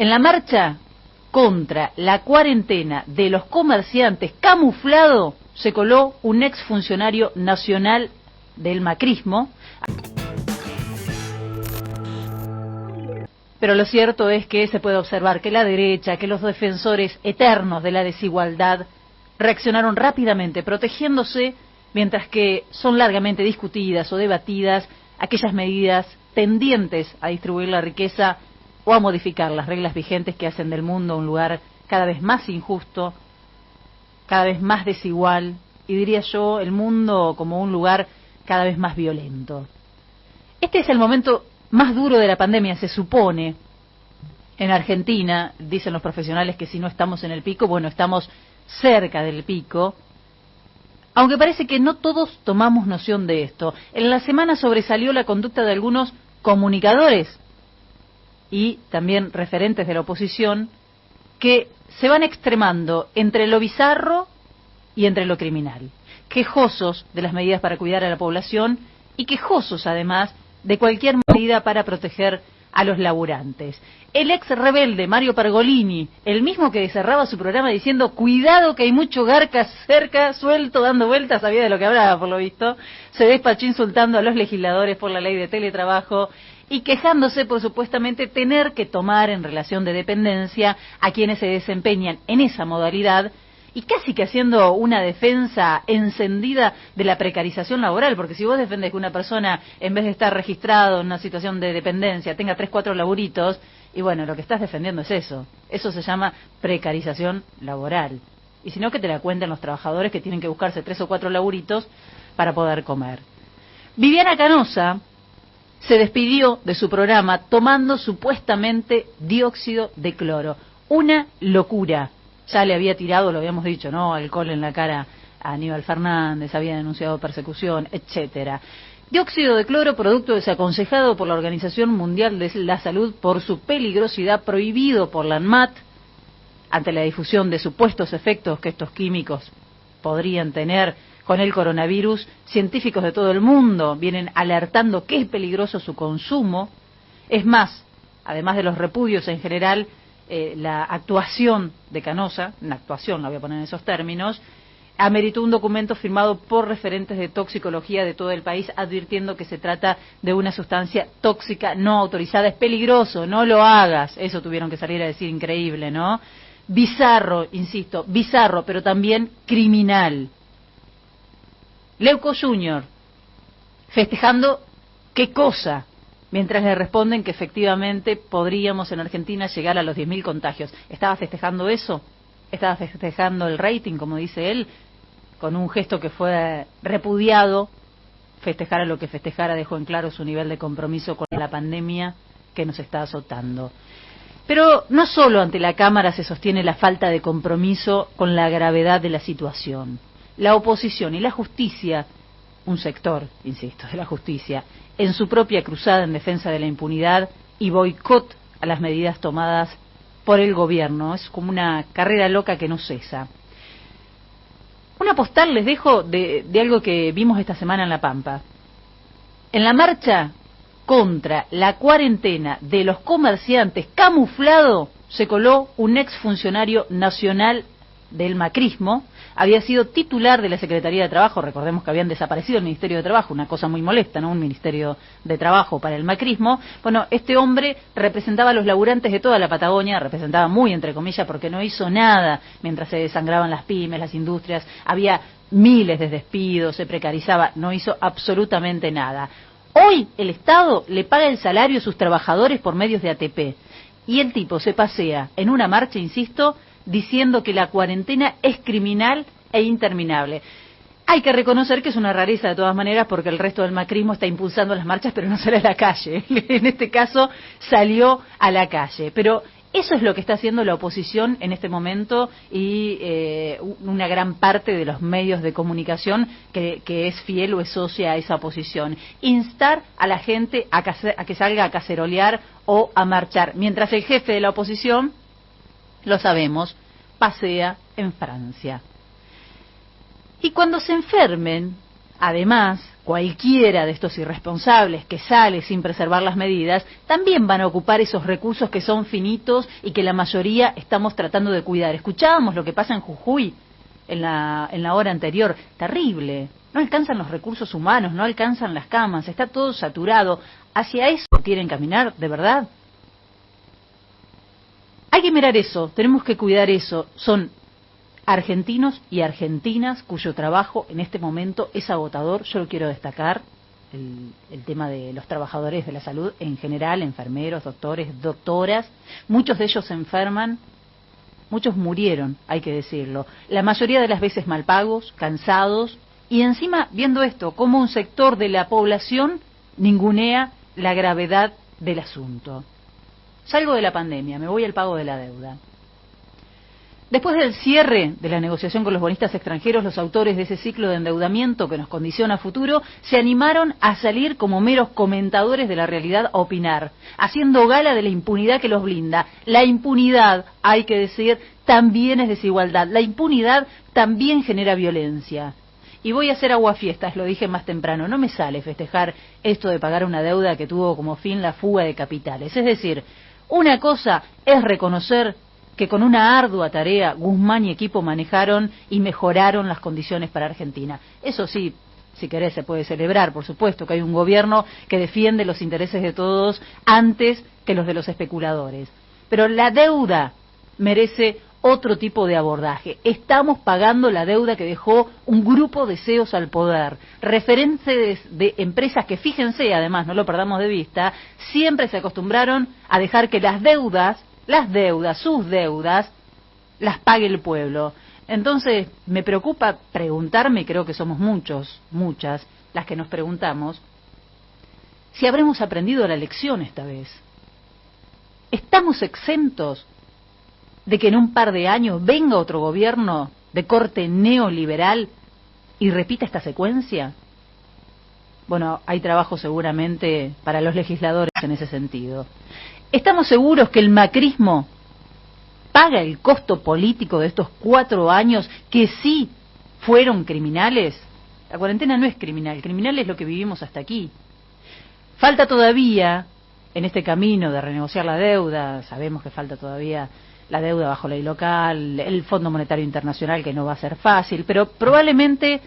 En la marcha contra la cuarentena de los comerciantes camuflado se coló un exfuncionario nacional del macrismo. Pero lo cierto es que se puede observar que la derecha, que los defensores eternos de la desigualdad reaccionaron rápidamente, protegiéndose, mientras que son largamente discutidas o debatidas aquellas medidas tendientes a distribuir la riqueza o a modificar las reglas vigentes que hacen del mundo un lugar cada vez más injusto, cada vez más desigual, y diría yo, el mundo como un lugar cada vez más violento. Este es el momento más duro de la pandemia, se supone. En Argentina, dicen los profesionales que si no estamos en el pico, bueno, estamos cerca del pico, aunque parece que no todos tomamos noción de esto. En la semana sobresalió la conducta de algunos comunicadores y también referentes de la oposición que se van extremando entre lo bizarro y entre lo criminal, quejosos de las medidas para cuidar a la población y quejosos además de cualquier medida para proteger a los laburantes. El ex rebelde Mario Pergolini, el mismo que cerraba su programa diciendo cuidado que hay mucho garca cerca, suelto, dando vueltas, sabía de lo que hablaba por lo visto, se despachó insultando a los legisladores por la ley de teletrabajo y quejándose por supuestamente tener que tomar en relación de dependencia a quienes se desempeñan en esa modalidad, y casi que haciendo una defensa encendida de la precarización laboral, porque si vos defendés que una persona, en vez de estar registrado en una situación de dependencia, tenga 3, 4 laburitos, y bueno, lo que estás defendiendo es eso se llama precarización laboral. Y si no, que te la cuenten los trabajadores que tienen que buscarse 3 o 4 laburitos para poder comer. Viviana Canosa se despidió de su programa tomando supuestamente dióxido de cloro. Una locura. Ya le había tirado, lo habíamos dicho, ¿no?, alcohol en la cara a Aníbal Fernández, había denunciado persecución, etcétera. Dióxido de cloro, producto desaconsejado por la Organización Mundial de la Salud por su peligrosidad, prohibido por la ANMAT, ante la difusión de supuestos efectos que estos químicos podrían tener con el coronavirus. Científicos de todo el mundo vienen alertando que es peligroso su consumo. Es más, además de los repudios en general, la actuación de Canosa, una actuación, la voy a poner en esos términos, ameritó un documento firmado por referentes de toxicología de todo el país advirtiendo que se trata de una sustancia tóxica no autorizada. Es peligroso, no lo hagas. Eso tuvieron que salir a decir, increíble, ¿no? Bizarro, insisto, bizarro, pero también criminal. Leuco Jr. festejando qué cosa, mientras le responden que efectivamente podríamos en Argentina llegar a los 10.000 contagios. ¿Estaba festejando eso? ¿Estaba festejando el rating, como dice él? Con un gesto que fue repudiado. Festejara lo que festejara, dejó en claro su nivel de compromiso con la pandemia que nos está azotando. Pero no solo ante la Cámara se sostiene la falta de compromiso con la gravedad de la situación. La oposición y la justicia, un sector, insisto, de la justicia, en su propia cruzada en defensa de la impunidad y boicot a las medidas tomadas por el gobierno. Es como una carrera loca que no cesa. Una postal les dejo de algo que vimos esta semana en La Pampa. En la marcha contra la cuarentena de los comerciantes camuflado se coló un exfuncionario nacional del macrismo. Había sido titular de la Secretaría de Trabajo, recordemos que habían desaparecido el Ministerio de Trabajo, una cosa muy molesta, ¿no?, un Ministerio de Trabajo para el macrismo. Bueno, este hombre representaba a los laburantes de toda la Patagonia, representaba muy entre comillas porque no hizo nada mientras se desangraban las pymes, las industrias, había miles de despidos, se precarizaba, no hizo absolutamente nada. Hoy el Estado le paga el salario a sus trabajadores por medios de ATP, y el tipo se pasea en una marcha, insisto, diciendo que la cuarentena es criminal e interminable. Hay que reconocer que es una rareza de todas maneras porque el resto del macrismo está impulsando las marchas pero no sale a la calle. En este caso salió a la calle. Pero eso es lo que está haciendo la oposición en este momento y una gran parte de los medios de comunicación que es fiel o es socia a esa oposición. Instar a la gente a que salga a cacerolear o a marchar. Mientras el jefe de la oposición, lo sabemos, pasea en Francia. Y cuando se enfermen, además, cualquiera de estos irresponsables que sale sin preservar las medidas, también van a ocupar esos recursos que son finitos y que la mayoría estamos tratando de cuidar. Escuchábamos lo que pasa en Jujuy en la hora anterior, terrible. No alcanzan los recursos humanos, no alcanzan las camas, está todo saturado. ¿Hacia eso quieren caminar, de verdad? Hay que mirar eso, tenemos que cuidar eso. Son argentinos y argentinas cuyo trabajo en este momento es agotador. Yo lo quiero destacar, el tema de los trabajadores de la salud en general, enfermeros, doctores, doctoras. Muchos de ellos se enferman, muchos murieron, hay que decirlo. La mayoría de las veces mal pagos, cansados, y encima viendo esto, como un sector de la población ningunea la gravedad del asunto. Salgo de la pandemia, me voy al pago de la deuda. Después del cierre de la negociación con los bonistas extranjeros, los autores de ese ciclo de endeudamiento que nos condiciona a futuro se animaron a salir como meros comentadores de la realidad a opinar, haciendo gala de la impunidad que los blinda. La impunidad, hay que decir, también es desigualdad. La impunidad también genera violencia. Y voy a hacer aguafiestas, lo dije más temprano, no me sale festejar esto de pagar una deuda que tuvo como fin la fuga de capitales. Es decir, una cosa es reconocer que con una ardua tarea Guzmán y equipo manejaron y mejoraron las condiciones para Argentina. Eso sí, si querés se puede celebrar, por supuesto, que hay un gobierno que defiende los intereses de todos antes que los de los especuladores. Pero la deuda merece otro tipo de abordaje. Estamos pagando la deuda que dejó un grupo de CEOs al poder, referentes de empresas que, fíjense, además, no lo perdamos de vista, siempre se acostumbraron a dejar que las deudas, sus deudas, las pague el pueblo. Entonces, me preocupa preguntarme, y creo que somos muchas, las que nos preguntamos, si habremos aprendido la lección esta vez. ¿Estamos exentos de que en un par de años venga otro gobierno de corte neoliberal y repita esta secuencia? Bueno, hay trabajo seguramente para los legisladores en ese sentido. ¿Estamos seguros que el macrismo paga el costo político de estos 4 años que sí fueron criminales? La cuarentena no es criminal, criminal es lo que vivimos hasta aquí. Falta todavía, en este camino de renegociar la deuda, sabemos que falta todavía la deuda bajo ley local, el Fondo Monetario Internacional, que no va a ser fácil, pero probablemente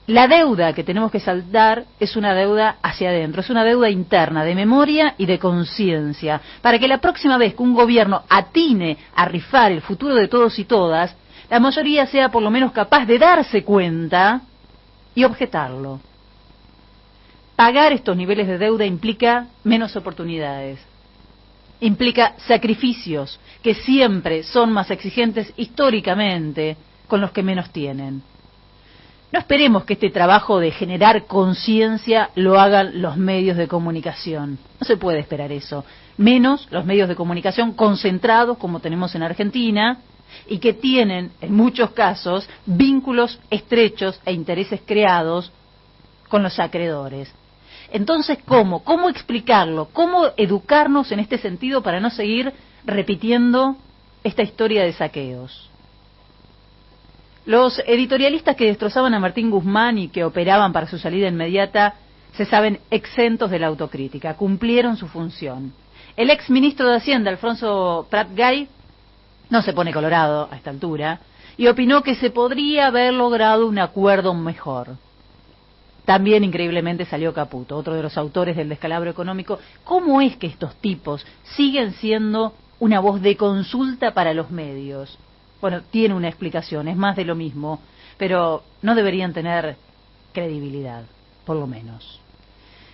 la deuda que tenemos que saldar es una deuda hacia adentro, es una deuda interna, de memoria y de conciencia, para que la próxima vez que un gobierno atine a rifar el futuro de todos y todas, la mayoría sea por lo menos capaz de darse cuenta y objetarlo. Pagar estos niveles de deuda implica menos oportunidades, implica sacrificios que siempre son más exigentes históricamente con los que menos tienen. No esperemos que este trabajo de generar conciencia lo hagan los medios de comunicación. No se puede esperar eso. Menos los medios de comunicación concentrados como tenemos en Argentina y que tienen, en muchos casos, vínculos estrechos e intereses creados con los acreedores. Entonces, ¿cómo? ¿Cómo explicarlo? ¿Cómo educarnos en este sentido para no seguir repitiendo esta historia de saqueos? Los editorialistas que destrozaban a Martín Guzmán y que operaban para su salida inmediata se saben exentos de la autocrítica, cumplieron su función. El ex ministro de Hacienda, Alfonso Prat Gay, no se pone colorado a esta altura y opinó que se podría haber logrado un acuerdo mejor. También increíblemente salió Caputo, otro de los autores del descalabro económico. ¿Cómo es que estos tipos siguen siendo una voz de consulta para los medios? Bueno, tiene una explicación, es más de lo mismo, pero no deberían tener credibilidad, por lo menos.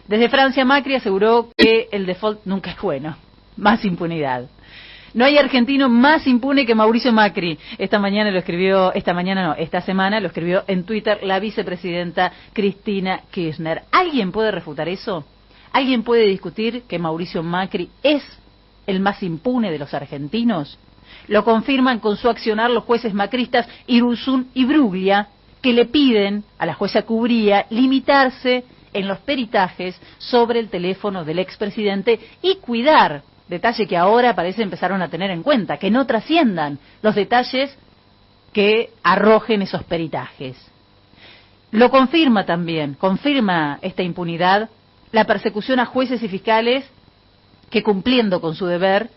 Desde Francia, Macri aseguró que el default nunca es bueno, más impunidad. No hay argentino más impune que Mauricio Macri. Esta semana lo escribió en Twitter la vicepresidenta Cristina Kirchner. ¿Alguien puede refutar eso? ¿Alguien puede discutir que Mauricio Macri es el más impune de los argentinos? Lo confirman con su accionar los jueces macristas Irurzun y Bruglia, que le piden a la jueza Cubría limitarse en los peritajes sobre el teléfono del expresidente y cuidar, detalle que ahora parece empezaron a tener en cuenta, que no trasciendan los detalles que arrojen esos peritajes. Lo confirma también, confirma esta impunidad, la persecución a jueces y fiscales que, cumpliendo con su deber,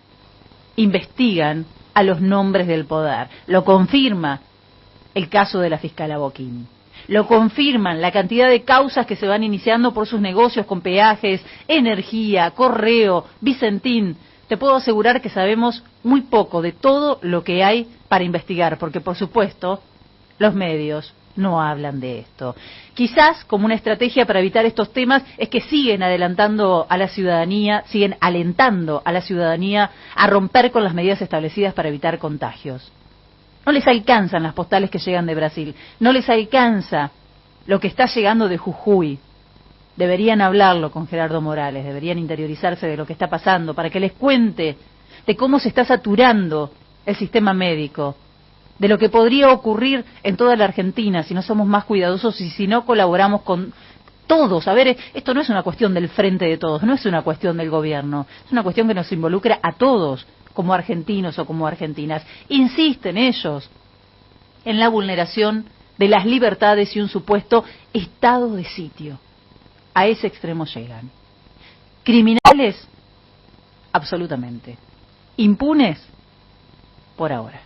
investigan a los nombres del poder. Lo confirma el caso de la fiscala Boquín. Lo confirman la cantidad de causas que se van iniciando por sus negocios con peajes, energía, correo, Vicentín. Te puedo asegurar que sabemos muy poco de todo lo que hay para investigar, porque por supuesto los medios no hablan de esto. Quizás como una estrategia para evitar estos temas es que siguen adelantando a la ciudadanía, siguen alentando a la ciudadanía a romper con las medidas establecidas para evitar contagios. No les alcanzan las postales que llegan de Brasil, no les alcanza lo que está llegando de Jujuy. Deberían hablarlo con Gerardo Morales, deberían interiorizarse de lo que está pasando para que les cuente de cómo se está saturando el sistema médico, de lo que podría ocurrir en toda la Argentina si no somos más cuidadosos y si no colaboramos con todos. A ver, esto no es una cuestión del frente de todos, no es una cuestión del gobierno, es una cuestión que nos involucra a todos como argentinos o como argentinas. Insisten ellos en la vulneración de las libertades y un supuesto estado de sitio. A ese extremo llegan. Criminales, absolutamente. Impunes, por ahora.